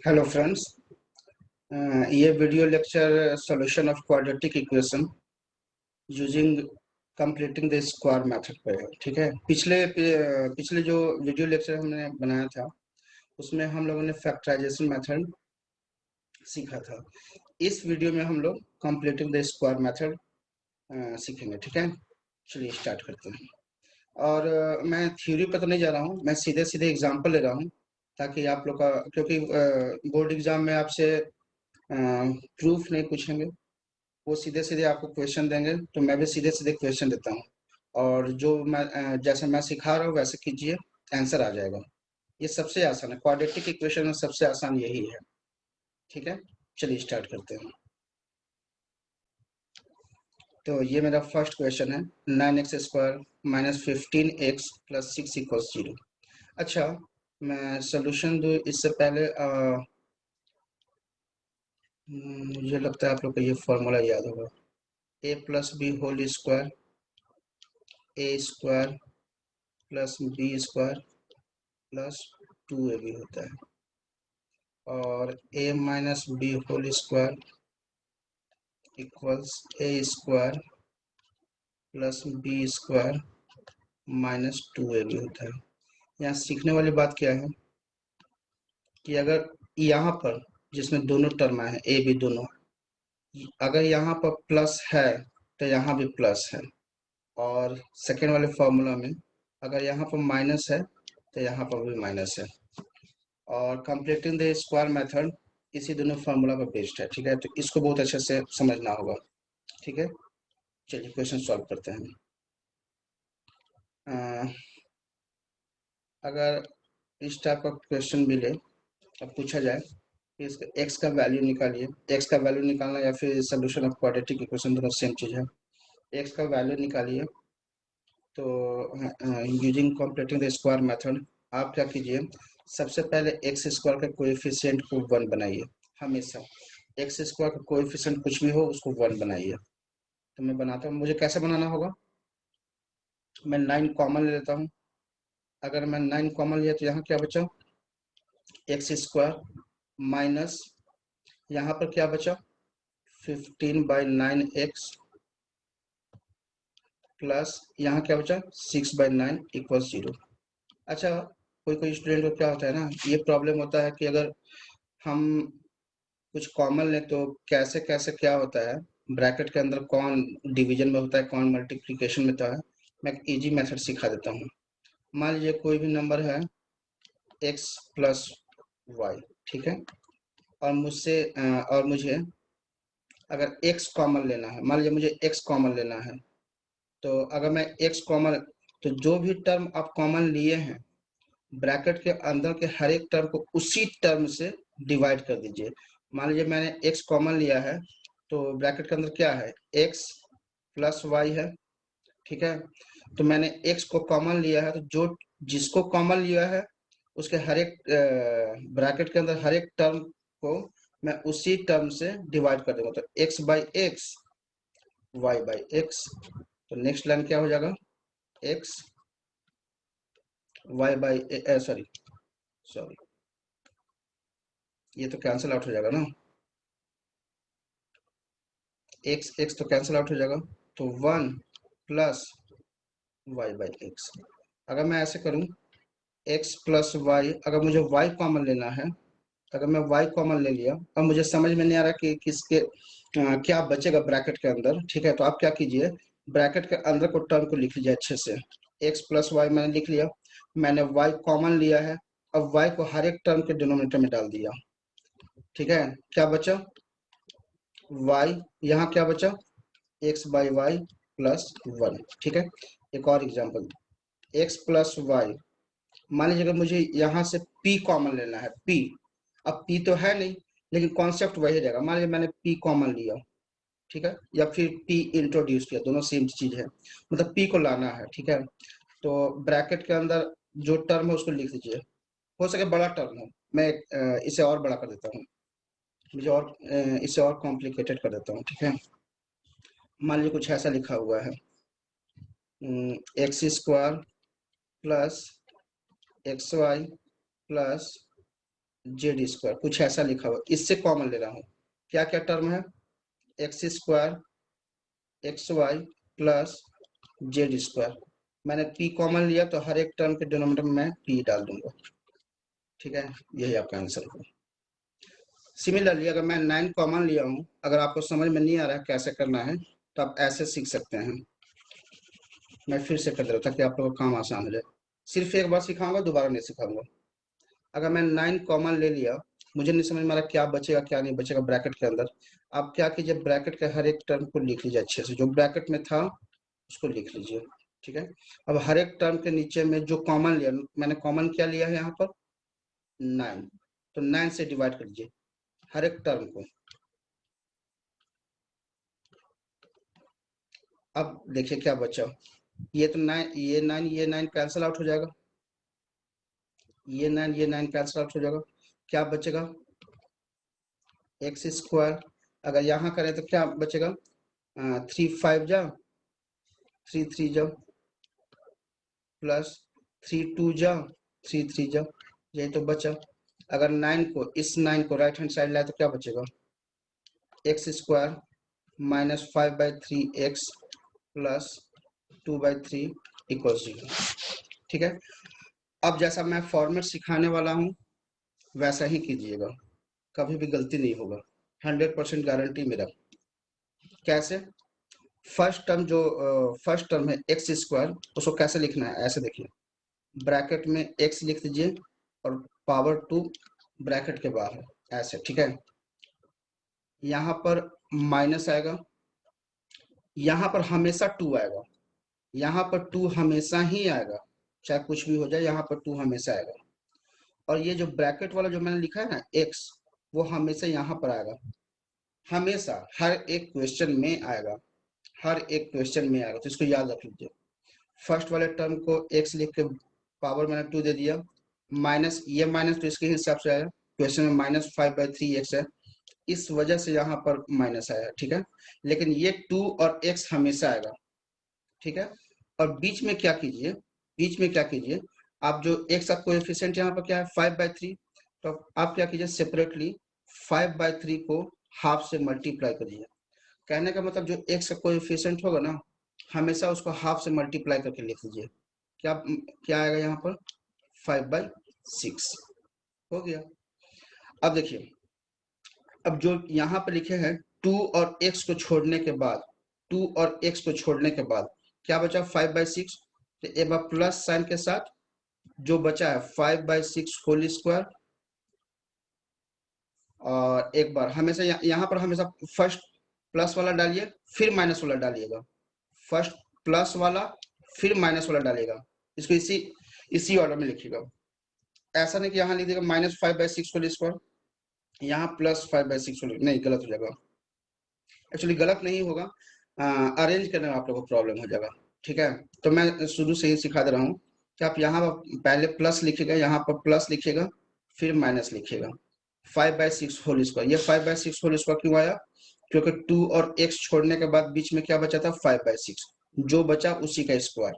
Hello friends. ये video lecture solution of quadratic equation using completing the square method पे है। ठीक है, पिछले जो वीडियो लेक्चर हमने बनाया था उसमें हम लोगों ने फैक्टराइजेशन मेथड सीखा था। इस वीडियो में हम लोग कंप्लीटिंग द स्क्वायर मेथड सीखेंगे। ठीक है, चलिए स्टार्ट करते हैं। और मैं थ्योरी पर तो नहीं जा रहा हूँ, मैं सीधे सीधे एग्जांपल ले रहा हूँ ताकि आप लोग का, क्योंकि बोर्ड एग्जाम में आपसे प्रूफ नहीं पूछेंगे, वो सीधे सीधे आपको क्वेश्चन देंगे, तो मैं भी सीधे सीधे क्वेश्चन देता हूँ। और जो मैं जैसे मैं सिखा रहा हूँ वैसे कीजिए, आंसर आ जाएगा। ये सबसे आसान है, क्वाड्रेटिक इक्वेशन में सबसे आसान यही है। ठीक है, चलिए स्टार्ट करते हैं। तो ये मेरा फर्स्ट क्वेश्चन है, 9x² minus 15x plus 6 equals 0। अच्छा, मैं सोल्यूशन दूँ इससे पहले मुझे लगता है आप लोग को ये फॉर्मूला याद होगा, a plus b whole square a square plus b square plus 2ab होता है, और a minus b whole square equals a square plus b square minus 2ab होता है। यहाँ सीखने वाली बात क्या है कि अगर यहाँ पर जिसमें दोनों टर्म है ए बी दोनों, अगर यहाँ पर प्लस है तो यहाँ भी प्लस है, और सेकेंड वाले फॉर्मूला में अगर यहाँ पर माइनस है तो यहाँ पर भी माइनस है। और कंप्लीटिंग द स्क्वायर मेथड इसी दोनों फार्मूला पर बेस्ड है। ठीक है, तो इसको बहुत अच्छे से समझना होगा। ठीक है, चलिए क्वेश्चन सॉल्व करते हैं। अगर इस टाइप का क्वेश्चन मिले, अब पूछा जाए कि इसका एक्स का वैल्यू निकालिए, एक्स का वैल्यू निकालना या फिर सोल्यूशन ऑफ क्वाड्रेटिक इक्वेशन दोनों सेम चीज़ है। एक्स का वैल्यू निकालिए, तो using completing the square method आप क्या कीजिए, सबसे पहले एक्स स्क्वायर के कोएफिशिएंट को 1 बनाइए। हमेशा एक्स स्क्वायर का कोएफिशिएंट कुछ भी हो उसको 1 बनाइए। तो मैं बनाता हूँ, मुझे कैसे बनाना होगा, मैं 9 कॉमन ले लेता हूँ। अगर मैं 9 कॉमन लिया तो यहाँ क्या बचा, एक्स स्क्वायर माइनस यहाँ पर क्या बचा 15/9x प्लस यहाँ क्या बचा 6/9 इक्वल्स 0। अच्छा, कोई कोई स्टूडेंट को क्या होता है ना, ये प्रॉब्लम होता है कि अगर हम कुछ कॉमन लें तो कैसे कैसे क्या होता है, ब्रैकेट के अंदर कौन डिवीजन में होता है कौन मल्टीप्लिकेशन में होता है। मैं एक इजी मेथड सिखा देता हूँ। मान लीजिए कोई भी नंबर है x प्लस वाई, ठीक है, और मुझे अगर x कॉमन लेना है, मान लीजिए मुझे x कॉमन लेना है, तो अगर मैं x कॉमन, तो जो भी टर्म आप कॉमन लिए हैं ब्रैकेट के अंदर के हर एक टर्म को उसी टर्म से डिवाइड कर दीजिए। मान लीजिए मैंने x कॉमन लिया है, तो ब्रैकेट के अंदर क्या है x प्लस वाई है। ठीक है, तो मैंने x को कॉमन लिया है, तो जो जिसको कॉमन लिया है उसके हर एक ब्रैकेट के अंदर हर एक टर्म को मैं उसी टर्म से डिवाइड कर दूंगा, तो x by x y by x. तो नेक्स्ट लाइन क्या हो जाएगा, x y by sorry sorry ये तो कैंसिल आउट हो जाएगा ना, एक्स एक्स तो कैंसिल आउट हो जाएगा, तो 1 प्लस वाई बाई एक्स। अगर मैं ऐसे करूं एक्स प्लस वाई, अगर मुझे वाई कॉमन लेना है, अगर मैं वाई कॉमन ले लिया, अब मुझे समझ में नहीं आ रहा कि किसके क्या बचेगा ब्रैकेट के अंदर। ठीक है, तो आप क्या कीजिए, ब्रैकेट के अंदर को टर्म को लिख लीजिए अच्छे से। एक्स प्लस वाई मैंने लिख लिया, मैंने वाई कॉमन लिया है, अब वाई को हर एक टर्म के डिनोमिनेटर में डाल दिया। ठीक है, क्या बचा वाई, यहाँ क्या बचा एक्स बाई वाई प्लस 1। ठीक है, एक और एग्जांपल, एक्स प्लस वाई, मान लीजिए अगर मुझे यहाँ से p कॉमन लेना है, p, अब p तो है नहीं लेकिन कॉन्सेप्ट वही रहेगा। मान लीजिए मैंने p कॉमन लिया, ठीक है, या फिर p इंट्रोड्यूस किया, दोनों सेम चीज है, मतलब p को लाना है। ठीक है, तो ब्रैकेट के अंदर जो टर्म है उसको लिख दीजिए, हो सके बड़ा टर्म हो, मैं इसे और बड़ा कर देता हूँ, मुझे और इसे और कॉम्प्लिकेटेड कर देता हूँ। ठीक है, मान लीजिए कुछ ऐसा लिखा हुआ है, x square plus x y plus z square, कुछ ऐसा लिखा हुआ, इससे कॉमन ले रहा हूँ। क्या क्या टर्म है, x square x y plus z square. मैंने पी कॉमन लिया तो हर एक टर्म के डिनोमिनेटर में मैं पी डाल दूंगा। ठीक है, यही आपका आंसर होगा। सिमिलरली अगर मैं 9 कॉमन लिया हूँ, अगर आपको समझ में नहीं आ रहा है कैसे करना है तो आप ऐसे सीख सकते हैं। मैं फिर से कर दे रहा हूँ ताकि आप लोगों का काम आसान हो जाए। सिर्फ एक बार सिखाऊंगा, दोबारा नहीं सिखाऊंगा। अगर मैं 9 कॉमन ले लिया, मुझे नहीं समझ में आ रहा क्या बचेगा क्या नहीं बचेगा ब्रैकेट के अंदर। आप क्या कीजिए, ब्रैकेट के हर एक टर्म को लिख लीजिए अच्छे से, जो ब्रैकेट में था उसको लिख लीजिए। ठीक है, अब हर एक टर्म के नीचे में जो कॉमन लिया, मैंने कॉमन क्या लिया है यहाँ पर 9, तो 9 से डिवाइड कर लीजिए हर एक टर्म को। अब देखिए क्या बचा, ये तो 9, ये 9 कैंसिल आउट हो जाएगा, ये 9 कैंसिल आउट हो जाएगा। क्या बचेगा, एक्स स्क्वायर। अगर यहाँ करें तो क्या बचेगा, 3 5 जा, 3 3 जा, प्लस 3 2 जा, 3 3 जा, यही तो बचा। अगर 9 को, इस 9 को राइट हैंड साइड लाए तो क्या बचेगा, x square minus 5/3 x plus 2/3 equal 0। ठीक है, अब जैसा मैं फॉर्मेट सिखाने वाला हूँ वैसा ही कीजिएगा, कभी भी गलती नहीं होगा, 100% गारंटी मेरा। कैसे, फर्स्ट टर्म है एक्स स्क्वायर, उसको कैसे लिखना है, ऐसे देखिए, ब्रैकेट में एक्स लिख दीजिए और पावर 2 ब्रैकेट के बाहर ऐसे। ठीक है, यहाँ पर माइनस आएगा, यहाँ पर हमेशा 2 आएगा, यहाँ पर 2 हमेशा ही आएगा, चाहे कुछ भी हो जाए यहाँ पर 2 हमेशा आएगा। और ये जो ब्रैकेट वाला जो मैंने लिखा है ना एक्स, वो हमेशा यहाँ पर आएगा, हमेशा हर एक क्वेश्चन में आएगा, हर एक क्वेश्चन में आएगा, तो इसको याद रख लीजिए। फर्स्ट वाले टर्म को एक्स लिख के पावर मैंने 2 दे दिया, माइनस, ये माइनस तो इसके हिसाब से आया, क्वेश्चन में -5/3 एक्स है, इस वजह से यहाँ पर माइनस आया। ठीक है, लेकिन ये 2 और एक्स हमेशा आएगा। ठीक है, और बीच में क्या कीजिए, बीच में क्या कीजिए, आप जो एक्स का कोएफिशिएंट यहाँ पर क्या है 5/3, तो आप क्या कीजिए, सेपरेटली 5/3 को हाफ से मल्टीप्लाई करिए। कहने का मतलब जो एक्स का कोएफिशिएंट होगा ना, हमेशा उसको हाफ से मल्टीप्लाई करके लिख लीजिए। क्या क्या आएगा यहाँ पर 5/6 हो गया। अब देखिए, अब जो यहाँ पर लिखे हैं 2 और x को छोड़ने के बाद, 2 और x को छोड़ने के बाद क्या बचा 5/6, तो एक बार प्लस साइन के साथ जो बचा है 5/6 होल स्क्वायर, और एक बार हमेशा यहाँ पर हमेशा फर्स्ट प्लस वाला डालिए फिर माइनस वाला डालिएगा, फर्स्ट प्लस वाला फिर माइनस वाला डालिएगा, इसको इसी इसी ऑर्डर में लिखिएगा। ऐसा नहीं कि यहाँ लिख देगा -5/6 होल स्क्वायर, यहाँ +5/6 होल, नहीं गलत हो जाएगा, एक्चुअली गलत नहीं होगा, अरेंज करने में आप लोगों को प्रॉब्लम हो जाएगा। ठीक है, तो मैं शुरू से ही सिखा दे रहा हूँ कि आप यहाँ पर पहले प्लस लिखिएगा, यहाँ पर प्लस लिखिएगा फिर माइनस लिखिएगा, 5/6 होल स्क्वायर। ये 5/6 होल स्क्वायर क्यों आया, क्योंकि 2 और x छोड़ने के बाद बीच में क्या बचा था 5/6, जो बचा उसी का स्क्वायर,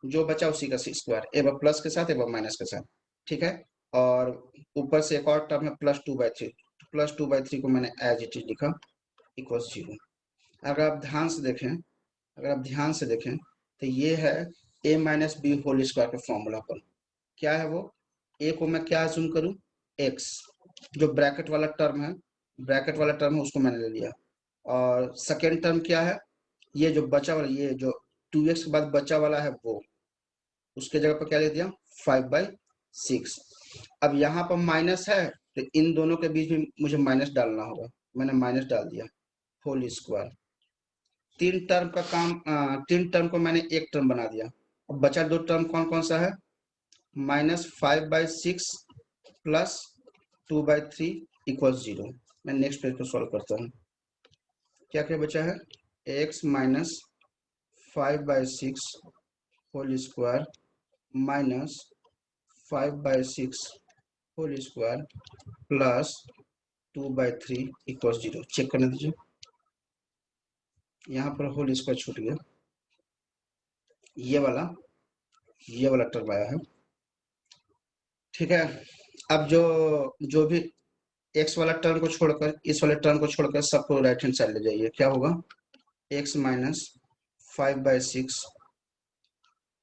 जो बचा उसी का स्क्वायर, एक बार प्लस के साथ एक बार माइनस के साथ। ठीक है, और ऊपर से एक और टर्म है +2/3, +2/3 को मैंने एज इट इज लिखा इक्वल 0। अगर आप ध्यान से देखें, अगर आप ध्यान से देखें तो ये है a - b होल स्क्वायर के फॉर्मूला पर। क्या है वो, a को मैं क्या अज्यूम करूं, x, जो ब्रैकेट वाला टर्म है, ब्रैकेट वाला टर्म है उसको मैंने ले लिया, और सेकेंड टर्म क्या है, ये जो बचा वाला, ये जो 2x के बाद बचा वाला है वो, उसके जगह पर क्या ले दिया 5/6। अब यहाँ पर माइनस है तो इन दोनों के बीच में मुझे माइनस डालना होगा, मैंने माइनस डाल दिया होल स्क्वायर। तीन टर्म का काम, तीन टर्म को मैंने एक टर्म बना दिया। अब बचा दो टर्म कौन कौन सा है, -5/6 प्लस 2/3 इक्वल 0। मैं नेक्स्ट पेज पर सॉल्व करता हूँ। क्या क्या बचा है, x -5/6 whole square -5/6 whole square plus 2/3 equal 0। Check करने दीजिए, यहाँ पर होल स्क्वायर छूट गया, ये वाला टर्म आया है। ठीक है। अब जो जो भी एक्स वाला टर्म को छोड़कर, इस वाले टर्म को छोड़कर सबको राइट हैंड साइड ले जाइए। क्या होगा? X minus 5/6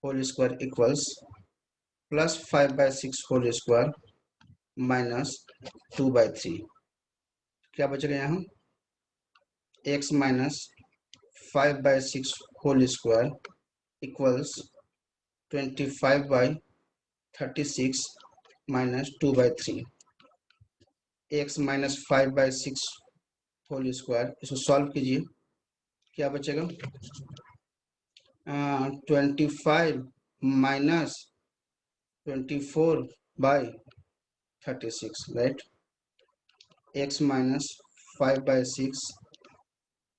whole square equals plus 5/6 whole square minus 2/3। क्या बचेगा यहाँ? X minus 5/6 whole square equals 25/36 minus 2/3। X minus 5/6 whole square, इसको सॉल्व कीजिए। क्या बचेगा? 25 minus 24/36, right. X minus 5/6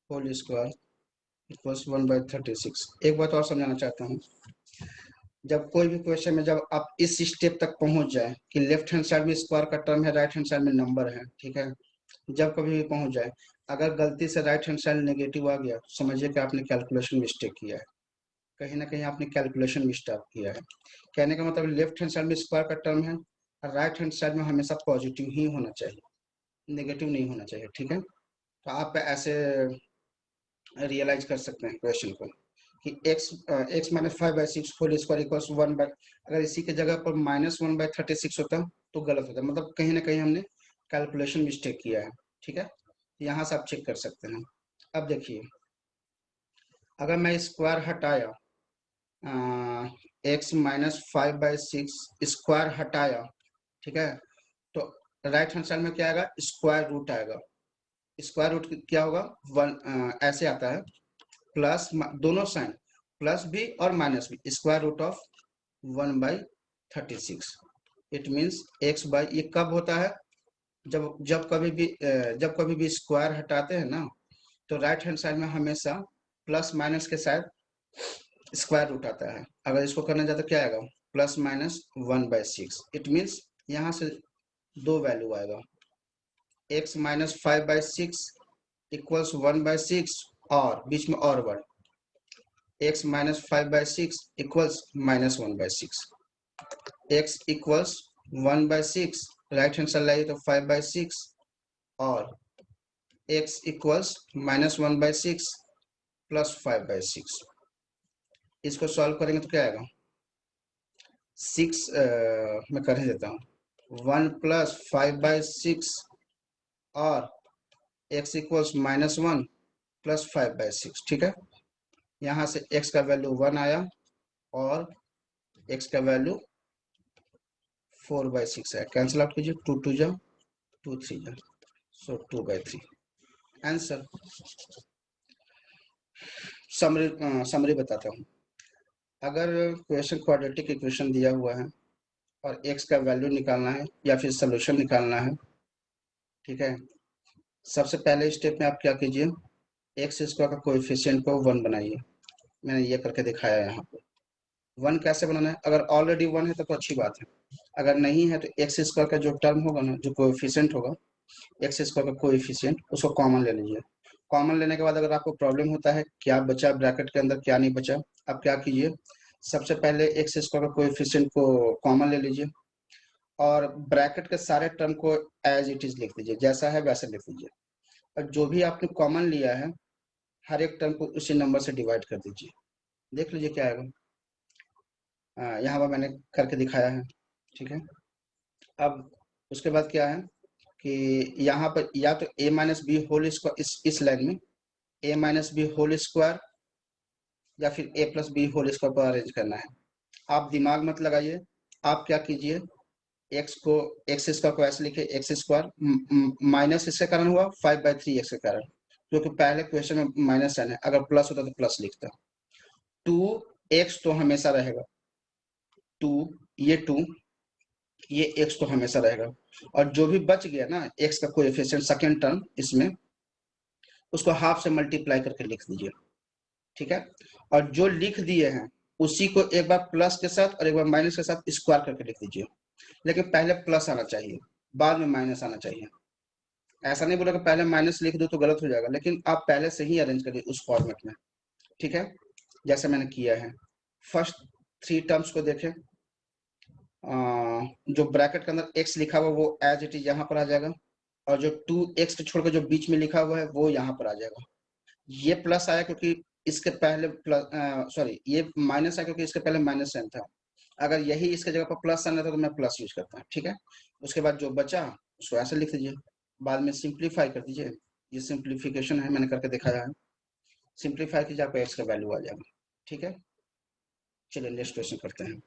whole square equals 1/36। एक बात और समझाना चाहता हूँ, जब कोई भी क्वेश्चन में जब आप इस स्टेप तक पहुंच जाए कि लेफ्ट हैंड साइड में स्क्वायर का टर्म है, राइट हैंड साइड में नंबर है, ठीक है, जब कभी भी पहुंच जाए, अगर गलती से राइट हैंड साइड नेगेटिव आ गया, समझिए कि आपने कैलकुलेशन मिस्टेक किया है। कहीं ना कहीं आपने कैलकुलेशन मिस्टेक किया है। कहने का मतलब लेफ्ट हैंड साइड में स्क्वायर का टर्म है और राइट हैंड साइड में हमेशा पॉजिटिव ही होना चाहिए, नेगेटिव नहीं होना चाहिए, ठीक है। तो आप ऐसे रियलाइज कर सकते हैं क्वेश्चन को कि x minus 5/6 whole square equals 1 by, अगर इसी के जगह पर -1/36 होता तो गलत होता, मतलब कहीं ना कहीं हमने कैलकुलेशन मिस्टेक किया है, ठीक है। यहाँ से आप चेक कर सकते हैं। अब देखिए, अगर मैं स्क्वायर हटाया, एक्स माइनस 5/6 स्क्वायर हटाया, ठीक है, तो राइट हैंड साइड में क्या आएगा? स्क्वायर रूट आएगा। स्क्वायर रूट क्या होगा? ऐसे आता है, प्लस, दोनों साइन प्लस भी और माइनस भी, square root of 1/36। It means x by, ये कब होता है? जब जब कभी भी स्क्वायर हटाते हैं ना, तो राइट हैंड साइड में हमेशा प्लस माइनस के साथ स्क्वायर रूट आता है। अगर इसको करना चाहते तो क्या आएगा? +-1/6। इट मीन्स यहाँ से दो वैल्यू आएगा, एक्स माइनस 5/6 इक्वल्स 1/6 और बीच में और word x minus 5/6 equals -1/6। X equals 1/6, right hand side लाइए तो 5/6 और एक्स इक्वल्स -1/6 प्लस 5/6। इसको सॉल्व करेंगे तो क्या आएगा? 6, मैं कर ही देता हूँ, 1 प्लस 5/6 और x इक्वल्स -1 प्लस 5/6, ठीक है। यहाँ से x का वैल्यू 1 आया और x का वैल्यू 4/6 है। कैंसिल आउट कीजिए, 2 2 जा 2 3 जा, सो 2/3 आंसर। समरी बताता हूँ। अगर क्वेश्चन क्वाड्रेटिक इक्वेशन दिया हुआ है और x का वैल्यू निकालना है या फिर सोल्यूशन निकालना है, ठीक है, सबसे पहले स्टेप में आप क्या कीजिए? एक्स स्क्वायर का कोएफिशिएंट को 1 बनाइए। मैंने ये करके दिखाया है यहाँ पे। 1 कैसे बनाना है? अगर ऑलरेडी 1 है तो अच्छी बात है, अगर नहीं है तो एक्स स्क्वायर का जो टर्म होगा ना, जो कोएफिशिएंट होगा, एक्स स्क्वायर का कोएफिशिएंट, उसको कॉमन ले लीजिए। कॉमन लेने के बाद अगर आपको प्रॉब्लम होता है क्या बचा ब्रैकेट के अंदर, क्या नहीं बचा, आप क्या कीजिए? सबसे पहले एक्स स्क्वायर का कोएफिशिएंट को कॉमन ले लीजिए और ब्रैकेट के सारे टर्म को एज इट इज लिख दीजिए, जैसा है वैसे लिख दीजिए। और जो भी आपने कॉमन लिया है, हर एक टर्म को उसी नंबर से डिवाइड कर दीजिए। देख लीजिए क्या आएगा। यहाँ पर मैंने करके दिखाया है, ठीक है। अब उसके बाद क्या है कि यहाँ पर या तो a minus b whole square, इस लाइन में a minus b whole square या फिर a plus b whole square पर अरेंज करना है। आप दिमाग मत लगाइए, आप क्या कीजिए? एक्स स्क्वायर को ऐसे लिखे, एक्स स्क्वायर माइनस इसके कारण हुआ 5/3 के कारण, क्योंकि पहले क्वेश्चन में माइनस साइन है, अगर प्लस होता तो प्लस लिखता। 2x तो हमेशा रहेगा, 2, ये 2, ये x तो हमेशा रहेगा, और जो भी बच गया ना x का कोएफिशिएंट सेकंड टर्म, इसमें उसको हाफ से मल्टीप्लाई करके लिख दीजिए, ठीक है। और जो लिख दिए हैं उसी को एक बार प्लस के साथ और एक बार माइनस के साथ स्क्वायर करके लिख दीजिए, लेकिन पहले प्लस आना चाहिए, बाद में माइनस आना चाहिए। ऐसा नहीं बोला कि पहले माइनस लिख दो तो गलत हो जाएगा, लेकिन आप पहले से ही अरेंज करिए उस फॉर्मेट में, ठीक है, जैसे मैंने किया है। फर्स्ट 3 टर्म्स को देखें, जो ब्रैकेट के अंदर x लिखा हुआ वो एज इट इज यहाँ पर आ जाएगा, और जो 2x को छोड़कर जो बीच में लिखा हुआ है वो यहाँ पर आ जाएगा। ये प्लस आया क्योंकि इसके पहले प्लस, सॉरी ये माइनस आया क्योंकि इसके पहले माइनस साइन था। अगर यही इसके जगह पर प्लस आना था तो मैं प्लस यूज करता, ठीक है। उसके बाद जो बचा उसको ऐसे लिख दीजिए, बाद में सिंप्लीफाई कर दीजिए। ये सिंप्लीफिकेशन है, मैंने करके दिखाया है। सिंप्लीफाई कीजिए, आपको एक्स का वैल्यू आ जाएगा, ठीक है। चलिए नेक्स्ट क्वेश्चन करते हैं।